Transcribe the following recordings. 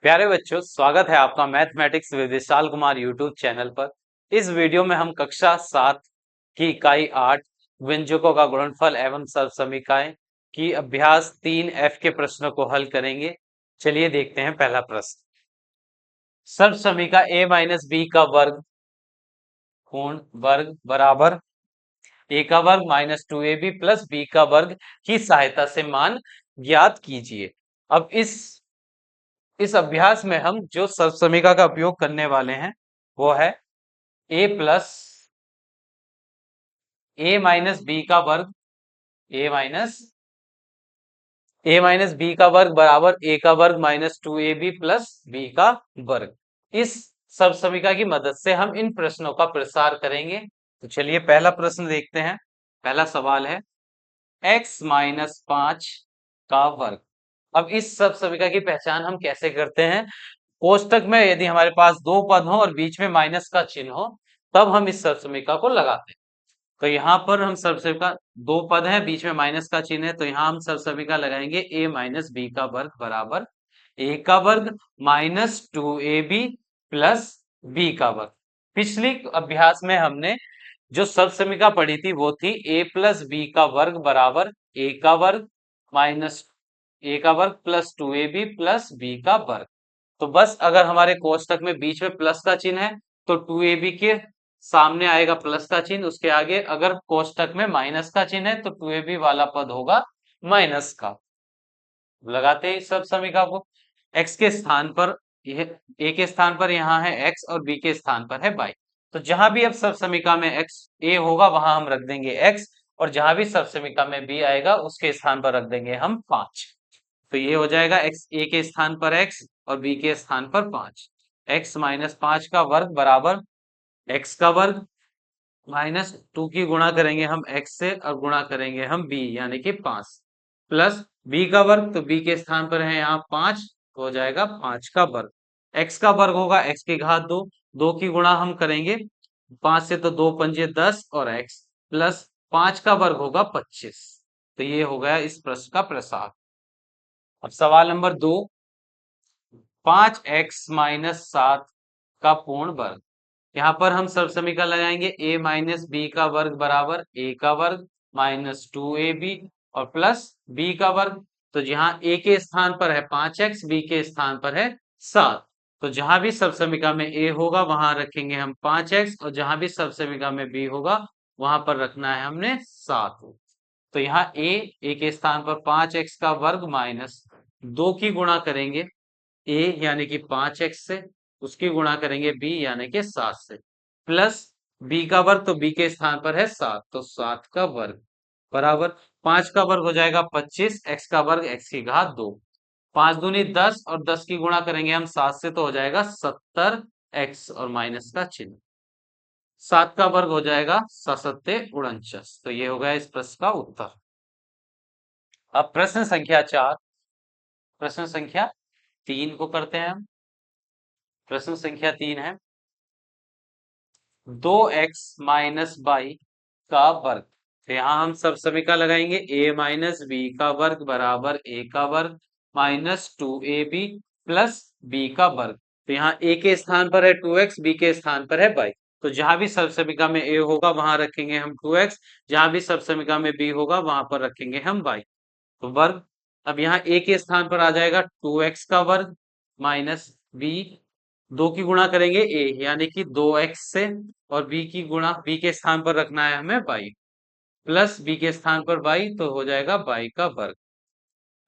प्यारे बच्चों, स्वागत है आपका mathematics with Vishal Kumar YouTube channel पर। इस वीडियो में हम कक्षा 7 की इकाई 8 व्यंजकों का गुणनफल एवं सर्वसमीकाएं की अभ्यास 3F के प्रश्नों को हल करेंगे। चलिए देखते हैं पहला प्रश्न। सर्वसमीका a माइनस बी का वर्ग पूर्ण वर्ग बराबर a का वर्ग माइनस 2ab प्लस b का वर्ग की सहायता से मान ज्ञात कीजिए। अब इस अभ्यास में हम जो सर्वसमीका का उपयोग करने वाले हैं वो है a plus A minus B का वर्ग ए माइनस बी का वर्ग बराबर a का वर्ग माइनस 2ab प्लस b का वर्ग। इस सर्वसमीका की मदद से हम इन प्रश्नों का प्रसार करेंगे। तो चलिए पहला प्रश्न देखते हैं। पहला सवाल है x माइनस 5 का वर्ग। अब इस सर्वसमीका की पहचान हम कैसे करते हैं? कोष्टक में यदि हमारे पास दो पद हो और बीच में माइनस का चिन्ह हो तब हम इस सर्वसमीका को लगाते हैं। तो यहाँ पर हम सर्वसमीका दो पद है, बीच में माइनस का चिन्ह है, तो यहाँ हम सर्वसमीका लगाएंगे a माइनस बी का वर्ग बराबर a का वर्ग माइनस 2ab प्लस b का वर्ग। पिछली अभ्यास में हमने जो सर्वसमीका पढ़ी थी वो थी a प्लस बी का वर्ग बराबर a का वर्ग माइनस a का वर्ग प्लस 2ab प्लस b का वर्ग। तो बस अगर हमारे कोष्टक में बीच में प्लस का चिन्ह है तो 2ab के सामने आएगा प्लस का चिन्ह, उसके आगे अगर कोष्टक में माइनस का चिन्ह है तो 2ab वाला पद होगा माइनस का। लगाते हैं इस सब समीकरण को। x के स्थान पर यह a के स्थान पर यहाँ है x और b के स्थान पर है y। तो जहां भी अब सब समीकरण में x a होगा वहां हम रख देंगे x, और जहां भी सब समीकरण में b आएगा उसके स्थान पर रख देंगे हम 5। तो ये हो जाएगा x a के स्थान पर x और b के स्थान पर 5। x माइनस 5 का वर्ग बराबर x का वर्ग माइनस 2 की गुणा करेंगे हम x से और गुणा करेंगे हम b यानी कि 5 प्लस b का वर्ग, तो b के स्थान पर है यहाँ 5, तो हो जाएगा 5 का वर्ग। x का वर्ग होगा x की घात 2, 2 की गुणा हम करेंगे 5 से, तो 2 पंजे 10 और x प्लस 5 का वर्ग होगा 25। तो ये हो गया इस प्रश्न का प्रसार। अब सवाल नंबर 2, 5x माइनस 7 का पूर्ण वर्ग। यहाँ पर हम सर्वसमीकरण लगाएंगे a माइनस बी का वर्ग बराबर a का वर्ग माइनस 2ab और प्लस b का वर्ग। तो जहाँ a के स्थान पर है 5x, b के स्थान पर है 7, तो जहां भी सर्वसमीकरण में a होगा वहां रखेंगे हम 5x, और जहां भी सर्वसमीकरण में b होगा वहां पर रखना है हमने 7। तो यहाँ a के स्थान पर 5x का वर्ग माइनस 2 की गुणा करेंगे a यानी कि 5x से, उसकी गुणा करेंगे b यानी कि 7 से, प्लस b का वर्ग, तो b के स्थान पर है 7, तो 7 का वर्ग बराबर 5 का वर्ग हो जाएगा 25, x का वर्ग x की घात 2, 5 दूनी 10 और 10 की गुणा करेंगे हम 7 से, तो हो जाएगा 70x और माइनस का चिन्ह। 7 का वर्ग हो जाएगा 7×7=49। तो ये हो गया इस प्रश्न का उत्तर। अब प्रश्न संख्या 4, प्रश्न संख्या 3 को करते हैं हम। प्रश्न संख्या 3 है 2x माइनस बाई का वर्ग। तो यहाँ हम सब समीकरण लगाएंगे a माइनस बी का वर्ग बराबर a का वर्ग माइनस 2ab प्लस b का वर्ग। तो यहाँ a के स्थान पर है 2x, b के स्थान पर है y। तो जहां भी सब समीकरण में a होगा वहां रखेंगे हम 2x, जहां भी सब समीकरण में b होगा वहां पर रखेंगे हम y। तो वर्ग, अब यहाँ a के स्थान पर आ जाएगा 2x का वर्ग माइनस b, 2 की गुणा करेंगे a यानी कि 2x से, और b की गुणा b के स्थान पर रखना है हमें y, प्लस b के स्थान पर y, तो हो जाएगा y का वर्ग।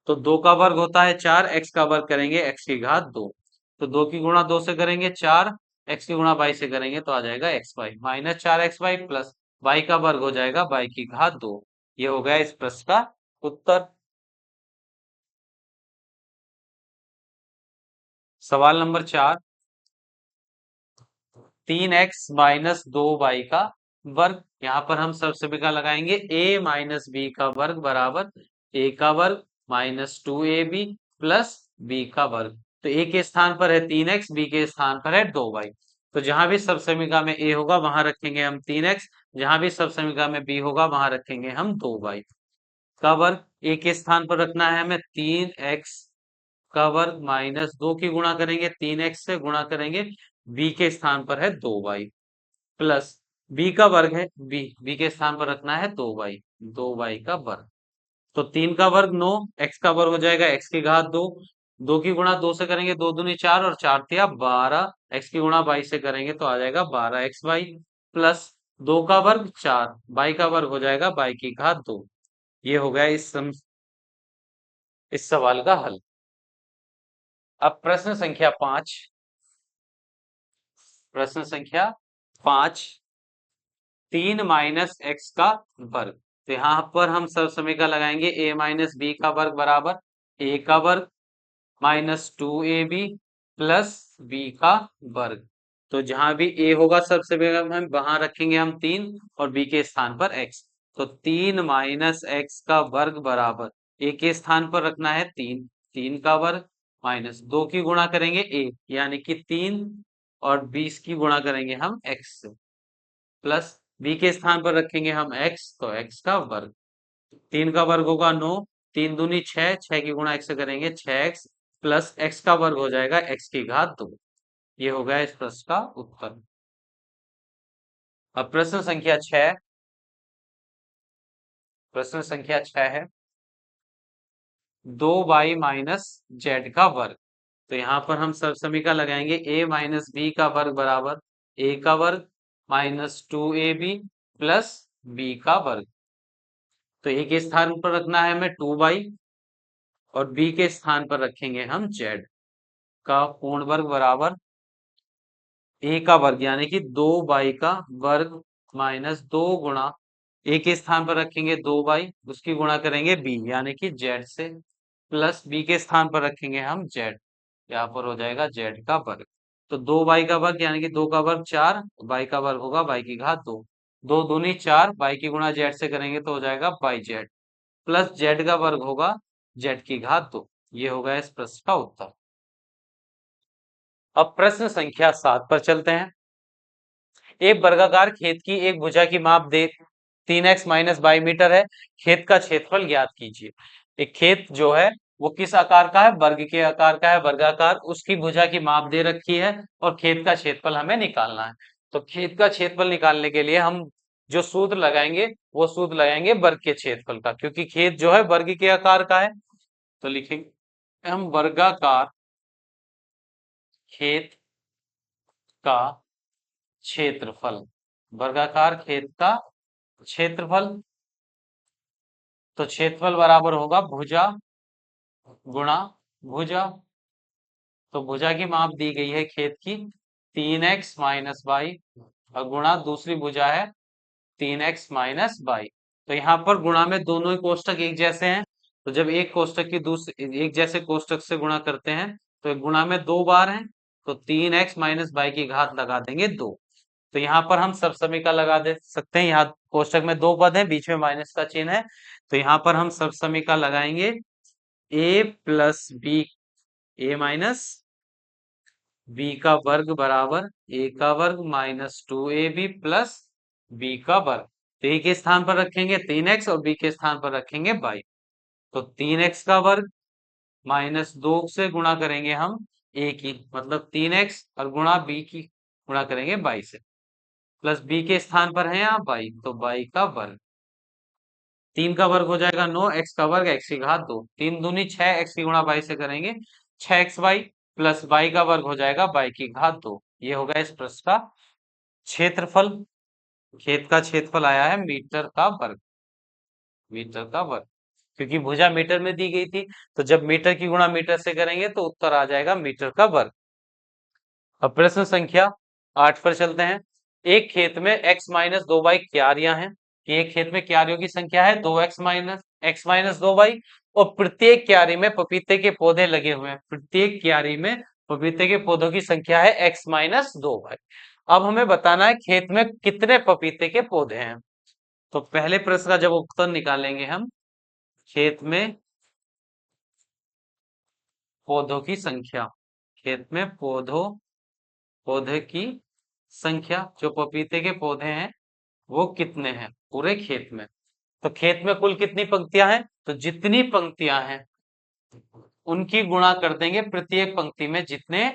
तो 2 का वर्ग होता है 4, x का वर्ग करेंगे x की घात 2, तो 2 की गुणा 2 से करेंगे 4, x की गुणा y से करेंगे तो आ जाएगा xy minus 4xy plus y का वर्ग हो जाएगा y की घात 2। ये हो गया इस प्रश्न का उत्तर। सवाल नंबर 4, 3x माइनस 2y का वर्ग। यहाँ पर हम सर्वसमीकरण लगाएंगे a माइनस बी का वर्ग बराबर a का वर्ग माइनस 2ab प्लस b का वर्ग। तो a के स्थान पर है 3x, b के स्थान पर है 2y। तो जहां भी सर्वसमीकरण में a होगा वहां रखेंगे हम 3x, जहां भी सर्वसमीकरण में b होगा वहां रखेंगे हम 2y का वर्ग। a के स्थान पर रखना है हमें 3x का वर्ग माइनस 2 की गुणा करेंगे 3x से गुणा करेंगे b के स्थान पर है 2y प्लस b का वर्ग है b के स्थान पर रखना है 2y का वर्ग। तो 3 का वर्ग 9, x का वर्ग हो जाएगा x की घात 2, 2 की गुणा 2 से करेंगे 2 दूनी 4 और 4 तिया 12, x की गुणा 22 से करेंगे तो आ जाएगा 12xy प्लस 2 का वर्ग 4, y का वर्ग हो जाएगा y की घात 2। ये हो गया इस सवाल का हल। अब प्रश्न संख्या 5 3 माइनस एक्स का वर्ग। तो यहाँ पर हम सब समीकरण लगाएंगे a माइनस बी का वर्ग बराबर a का वर्ग माइनस 2ab प्लस b का वर्ग। तो जहां भी a होगा सब समीकरण हम वहां रखेंगे हम 3 और b के स्थान पर x। तो 3 माइनस एक्स का वर्ग बराबर a के स्थान पर रखना है 3, 3 का वर्ग माइनस 2 की गुणा करेंगे a यानी कि 3 और 20 की गुणा करेंगे हम x से प्लस b के स्थान पर रखेंगे हम x तो x का वर्ग। 3 का वर्ग होगा 9, 3 दूनी 6, 6 की गुणा x से करेंगे 6x प्लस x का वर्ग हो जाएगा x की घात 2। ये हो गया इस प्रश्न का उत्तर। अब प्रश्न संख्या 6 है 2y माइनस जेड का वर्ग। तो यहाँ पर हम सब समीकरण लगाएंगे a माइनस बी का वर्ग बराबर a का वर्ग माइनस 2ab प्लस b का वर्ग। तो a के स्थान पर रखना है हमें 2y और b के स्थान पर रखेंगे हम z का पूर्ण वर्ग बराबर a का वर्ग यानी कि 2y का वर्ग माइनस 2 गुणा a के स्थान पर रखेंगे 2y उसकी गुणा करेंगे b यानी कि z से प्लस b के स्थान पर रखेंगे हम z, यहाँ पर हो जाएगा z का वर्ग। तो 2y का वर्ग यानी कि 2 का वर्ग 4, y का वर्ग होगा y की घात 2, 2 दूनी 4, y की गुणा z से करेंगे तो हो जाएगा yz प्लस z का वर्ग होगा z की घात 2। ये होगा इस प्रश्न का उत्तर। अब प्रश्न संख्या 7 पर चलते हैं। एक वर्गाकार खेत की एक भुजा की माप दे 3x माइनस 22 मीटर है, खेत का क्षेत्रफल ज्ञात कीजिए। एक खेत जो है वो किस आकार का है, वर्ग के आकार का है, वर्गाकार, उसकी भुजा की माप दे रखी है और खेत का क्षेत्रफल हमें निकालना है। तो खेत का क्षेत्रफल निकालने के लिए हम जो सूत्र लगाएंगे वो सूत्र लगाएंगे वर्ग के क्षेत्रफल का, क्योंकि खेत जो है वर्ग के आकार का है। तो लिखेंगे हम वर्गाकार खेत का क्षेत्रफल, वर्गाकार खेत का क्षेत्रफल। तो क्षेत्रफल बराबर होगा भुजा गुणा भुजा। तो भुजा की माप दी गई है खेत की 3x माइनस 22 और गुणा दूसरी भुजा है 3x माइनस 22। तो यहाँ पर गुणा में दोनों ही कोष्टक एक जैसे हैं, तो जब एक कोष्टक की दूसरे एक जैसे कोष्टक से गुणा करते हैं तो एक गुणा में 2 बार है, तो 3x माइनस 22 की घात लगा देंगे 2। तो यहाँ पर हम सब समीकरण लगा दे सकते हैं। यहाँ कोष्टक में 2 पद है, बीच में माइनस का चिन्ह है, तो यहाँ पर हम सब समीकरण लगाएंगे a plus B, A minus B का वर्ग बराबर a का वर्ग माइनस 2ab प्लस b का वर्ग। तो a के स्थान पर रखेंगे 3x और b के स्थान पर रखेंगे 22। तो 3x का वर्ग माइनस 2 से गुणा करेंगे हम a की, मतलब 3x और गुणा b की गुणा करेंगे 22 से, प्लस b के स्थान पर है यहाँ 22 तो 22 का वर्ग। 3 का वर्ग हो जाएगा 9, x का वर्ग x की घात 2, 3 दूनी 6, x की गुणा 22 से करेंगे 6xy प्लस y का वर्ग हो जाएगा y की घात 2। ये होगा इस प्रश्न का क्षेत्रफल। खेत का क्षेत्रफल आया है मीटर का वर्ग, मीटर का वर्ग, क्योंकि भुजा मीटर में दी गई थी, तो जब मीटर की गुणा मीटर से करेंगे तो उत्तर आ जाएगा मीटर का वर्ग। अब प्रश्न संख्या 8 पर चलते हैं। एक खेत में x माइनस 2y क्यारियां हैं, कि एक खेत में क्यारियों की संख्या है 2x माइनस 2y और प्रत्येक क्यारी में पपीते के पौधे लगे हुए हैं। प्रत्येक क्यारी में पपीते के पौधों की संख्या है x माइनस 2y। अब हमें बताना है खेत में कितने पपीते के पौधे हैं। तो पहले प्रश्न का जब उत्तर निकालेंगे हम, खेत में पौधों की संख्या, खेत में पौधे की संख्या, जो पपीते के पौधे हैं वो कितने हैं पूरे खेत में। तो खेत में कुल कितनी पंक्तियां हैं, तो जितनी पंक्तियां हैं उनकी गुणा कर देंगे प्रत्येक पंक्ति में जितने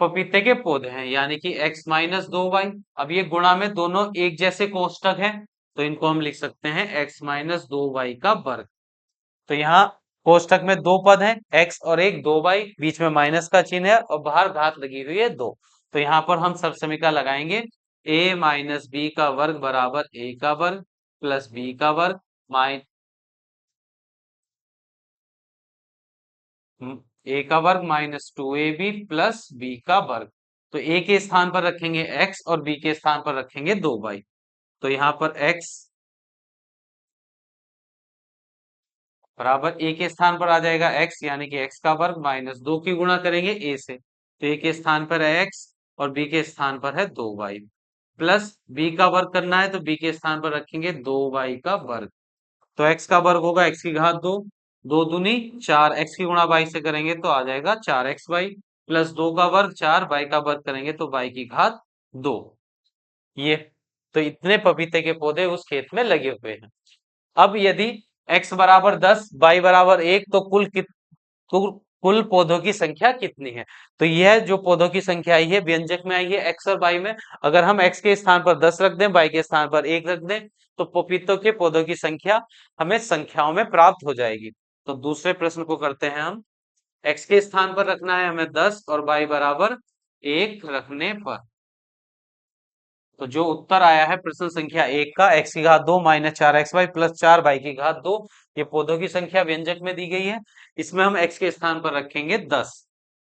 पपीते के पौधे हैं, यानी कि x माइनस 2y। अब ये गुणा में दोनों एक जैसे कोष्टक हैं, तो इनको हम लिख सकते हैं x माइनस 2y का वर्ग। तो यहाँ कोष्टक में दो पद हैं, x और एक 2y, बीच में माइनस का चिन्ह है और बाहर घात लगी हुई है 2। तो यहाँ पर हम सब समीकरण लगाएंगे, a माइनस बी का वर्ग बराबर a का वर्ग प्लस b का वर्ग a का वर्ग माइनस 2ab प्लस b का वर्ग। तो a के स्थान पर रखेंगे x और b के स्थान पर रखेंगे 2y। तो यहाँ पर x बराबर a के स्थान पर आ जाएगा x, यानी कि x का वर्ग माइनस 2 की गुणा करेंगे a से, तो a के स्थान पर है x और b के स्थान पर है 2y, प्लस b का वर्ग करना है तो b के स्थान पर रखेंगे 2y का वर्ग। तो x का वर्ग होगा x की घात 2, 2 दूनी 4, x की गुणा y से करेंगे तो आ जाएगा 4xy, प्लस 2 का वर्ग 4, y का वर्ग करेंगे तो y की घात 2। ये तो इतने पपीते के पौधे उस खेत में लगे हुए हैं। अब यदि x बराबर 10, y बराबर 1, तो कुल कुल पौधों की संख्या कितनी है? तो यह जो पौधों की संख्या आई है व्यंजक में आई है x और y में, अगर हम x के स्थान पर 10 रख दें, y के स्थान पर 1 रख दें, तो पपीतों के पौधों की संख्या हमें संख्याओं में प्राप्त हो जाएगी। तो दूसरे प्रश्न को करते हैं हम। x के स्थान पर रखना है हमें 10 और y बराबर 1 रखने पर, तो जो उत्तर आया है प्रश्न संख्या 1 का, x की घात 2 माइनस 4xy प्लस 4y की घात 2, ये पौधों की संख्या व्यंजक में दी गई है। इसमें हम x के स्थान पर रखेंगे 10,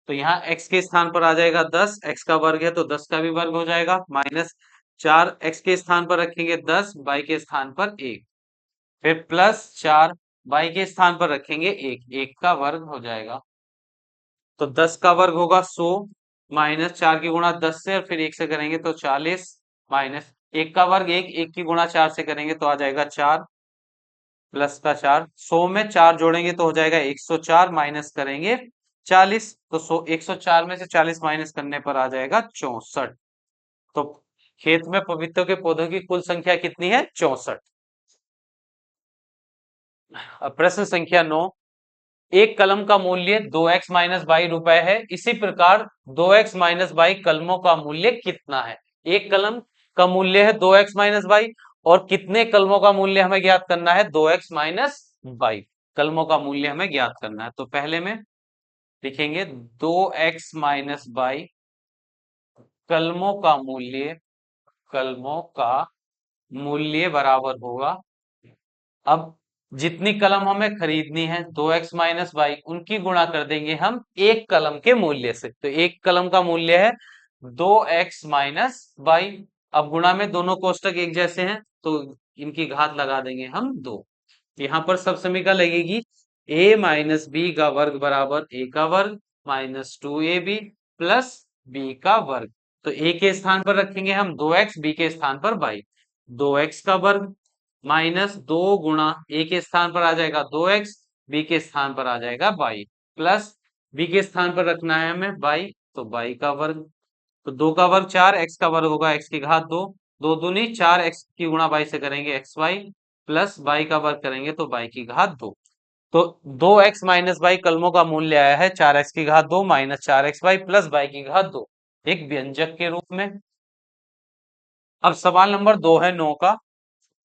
तो यहाँ x के स्थान पर आ जाएगा 10, x का वर्ग है तो 10 का भी वर्ग हो जाएगा, माइनस 4 x के स्थान पर रखेंगे 10, y के स्थान पर 1, फिर प्लस 4 y के स्थान पर रखेंगे 1, 1 का वर्ग हो जाएगा। तो 10 का वर्ग होगा 100, माइनस 4 की गुणा 10 से और फिर 1 से करेंगे तो 40, माइनस 1 का वर्ग 1, 1 की गुणा 4 से करेंगे तो आ जाएगा 4, प्लस का 4, 100 में 4 जोड़ेंगे तो हो जाएगा 104, माइनस करेंगे 40, तो 104 में से 40 माइनस करने पर आ जाएगा 64। तो खेत में पपीतों के पौधों की कुल संख्या कितनी है? 64। अब प्रश्न संख्या 9, एक कलम का मूल्य 2x माइनस बाई रुपए है, इसी प्रकार 2x माइनस बाई कलमों का मूल्य कितना है? एक कलम का मूल्य है 2x माइनस बाई, और कितने कलमों का मूल्य हमें ज्ञात करना है? 2x माइनस बाई कलमों का मूल्य हमें ज्ञात करना है। तो पहले में लिखेंगे 2x माइनस बाई कलमों का मूल्य बराबर होगा, अब जितनी कलम हमें खरीदनी है 2x माइनस बाई, उनकी गुणा कर देंगे हम एक कलम के मूल्य से। तो एक कलम का मूल्य है 2x माइनस बाई, अब गुणा में दोनों कोष्टक एक जैसे हैं तो इनकी घात लगा देंगे हम 2। यहाँ पर सब समीकरण लगेगी, a माइनस बी का वर्ग बराबर a का वर्ग माइनस 2ab प्लस b का वर्ग। तो a के स्थान पर रखेंगे हम 2x, b के स्थान पर बाई, 2x का वर्ग माइनस 2 गुणा a के स्थान पर आ जाएगा 2x, b के स्थान पर आ जाएगा बाई, प्लस b के स्थान पर रखना है हमें बाई, तो बाई का वर्ग। तो 2 का वर्ग 4, x का वर्ग होगा x की घात 2, 2 दूनी 4, x की गुणा बाई से करेंगे xy, प्लस बाई का वर्ग करेंगे तो बाई की घात 2। तो 2x माइनस बाई कलमों का मूल्य आया है 4x की घात 2 माइनस 4xy प्लस बाई की घात 2, एक व्यंजक के रूप में। अब सवाल नंबर 2 है 9 का,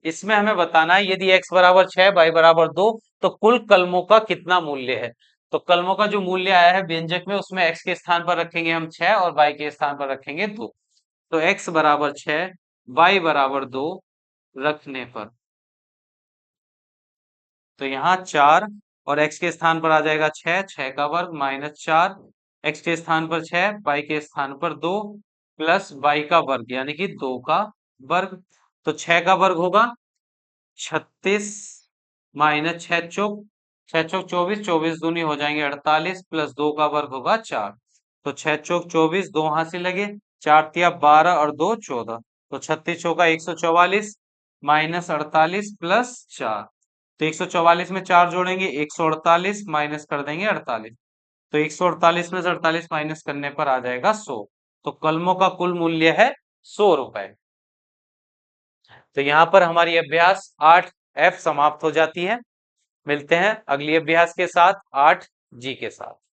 इसमें हमें बताना है यदि x बराबर 6, y बराबर 2, तो कुल कलमों का कितना मूल्य है? तो कलमों का जो मूल्य आया है व्यंजक में, उसमें x के स्थान पर रखेंगे हम 6 और y के स्थान पर रखेंगे 2। तो x बराबर 6, y बराबर 2 रखने पर, तो यहाँ 4 और x के स्थान पर आ जाएगा 6, 6 का वर्ग माइनस 4, x के स्थान पर 6, y के स्थान पर 2 प्लस y का वर्ग यानी कि 2 का वर्ग। तो 6 का वर्ग होगा 36, माइनस 6 चौक 6 चौक 24, 24 दूनी हो जाएंगे 48, प्लस 2 का वर्ग होगा 4। तो 6 चौक 24, 2 हाथ से लगे, 4 तिया 12 और 2 14, तो 36 चौका 144 माइनस 48 प्लस 4, तो 144 में 4 जोड़ेंगे 148, माइनस कर देंगे 48, तो 148 में से 48 माइनस करने पर आ जाएगा 100। तो कलमों का कुल मूल्य है 100 रुपए। तो यहाँ पर हमारी अभ्यास 8F समाप्त हो जाती है। मिलते हैं अगली अभ्यास के साथ 8 जी के साथ।